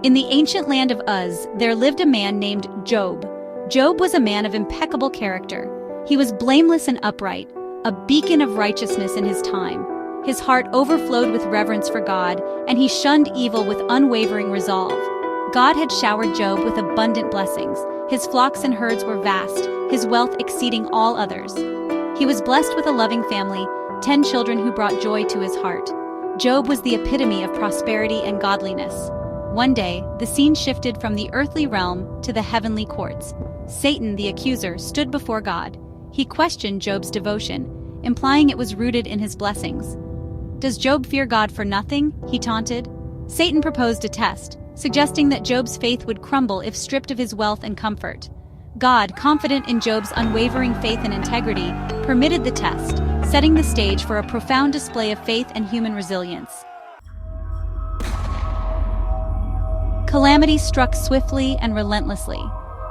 In the ancient land of Uz, there lived a man named Job. Job was a man of impeccable character. He was blameless and upright, a beacon of righteousness in his time. His heart overflowed with reverence for God, and he shunned evil with unwavering resolve. God had showered Job with abundant blessings. His flocks and herds were vast, his wealth exceeding all others. He was blessed with a loving family, 10 children who brought joy to his heart. Job was the epitome of prosperity and godliness. One day, the scene shifted from the earthly realm to the heavenly courts. Satan, the accuser, stood before God. He questioned Job's devotion, implying it was rooted in his blessings. "Does Job fear God for nothing?" he taunted. Satan proposed a test, suggesting that Job's faith would crumble if stripped of his wealth and comfort. God, confident in Job's unwavering faith and integrity, permitted the test, setting the stage for a profound display of faith and human resilience. Calamity struck swiftly and relentlessly.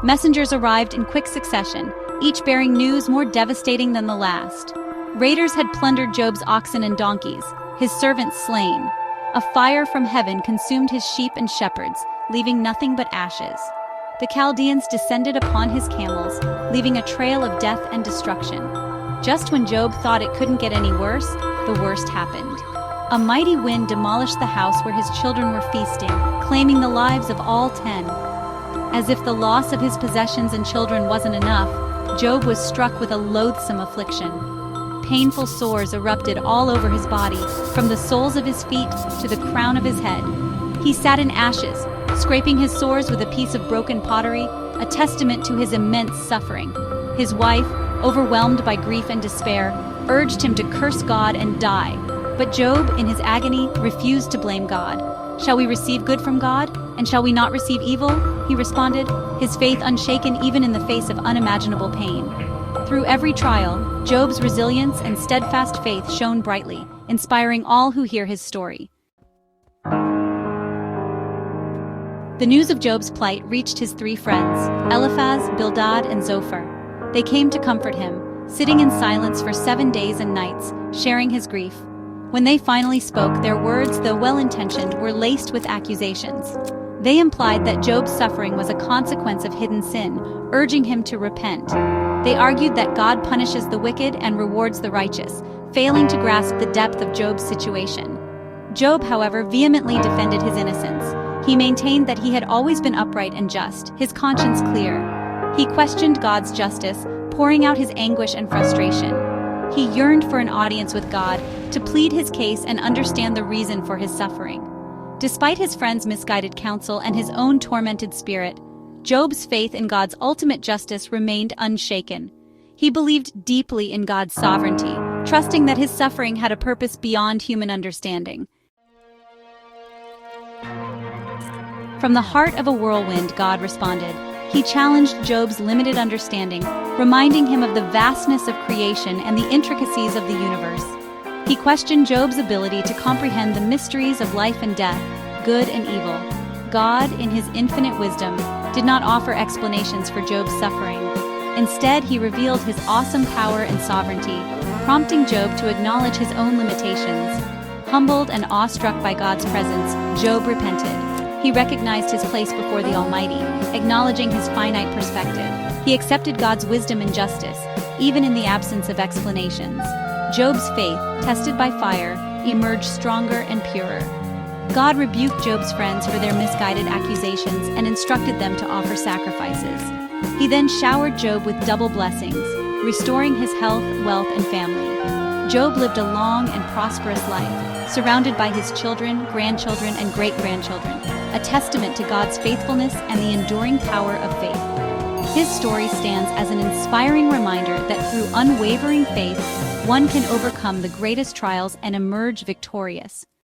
Messengers arrived in quick succession, each bearing news more devastating than the last. Raiders had plundered Job's oxen and donkeys, his servants slain. A fire from heaven consumed his sheep and shepherds, leaving nothing but ashes. The Chaldeans descended upon his camels, leaving a trail of death and destruction. Just when Job thought it couldn't get any worse, the worst happened. A mighty wind demolished the house where his children were feasting, claiming the lives of all 10. As if the loss of his possessions and children wasn't enough, Job was struck with a loathsome affliction. Painful sores erupted all over his body, from the soles of his feet to the crown of his head. He sat in ashes, scraping his sores with a piece of broken pottery, a testament to his immense suffering. His wife, overwhelmed by grief and despair, urged him to curse God and die. But Job, in his agony, refused to blame God. "Shall we receive good from God, and shall we not receive evil?" he responded, his faith unshaken even in the face of unimaginable pain. Through every trial, Job's resilience and steadfast faith shone brightly, inspiring all who hear his story. The news of Job's plight reached his 3 friends, Eliphaz, Bildad, and Zophar. They came to comfort him, sitting in silence for 7 days and nights, sharing his grief. When they finally spoke, their words, though well-intentioned, were laced with accusations. They implied that Job's suffering was a consequence of hidden sin, urging him to repent. They argued that God punishes the wicked and rewards the righteous, failing to grasp the depth of Job's situation. Job, however, vehemently defended his innocence. He maintained that he had always been upright and just, his conscience clear. He questioned God's justice, pouring out his anguish and frustration. He yearned for an audience with God, to plead his case and understand the reason for his suffering. Despite his friends' misguided counsel and his own tormented spirit, Job's faith in God's ultimate justice remained unshaken. He believed deeply in God's sovereignty, trusting that his suffering had a purpose beyond human understanding. From the heart of a whirlwind, God responded. He challenged Job's limited understanding, reminding him of the vastness of creation and the intricacies of the universe. He questioned Job's ability to comprehend the mysteries of life and death, good and evil. God, in his infinite wisdom, did not offer explanations for Job's suffering. Instead, he revealed his awesome power and sovereignty, prompting Job to acknowledge his own limitations. Humbled and awestruck by God's presence, Job repented. He recognized his place before the Almighty, acknowledging his finite perspective. He accepted God's wisdom and justice, even in the absence of explanations. Job's faith, tested by fire, emerged stronger and purer. God rebuked Job's friends for their misguided accusations and instructed them to offer sacrifices. He then showered Job with double blessings, restoring his health, wealth, and family. Job lived a long and prosperous life, surrounded by his children, grandchildren, and great-grandchildren, a testament to God's faithfulness and the enduring power of faith. His story stands as an inspiring reminder that through unwavering faith, one can overcome the greatest trials and emerge victorious.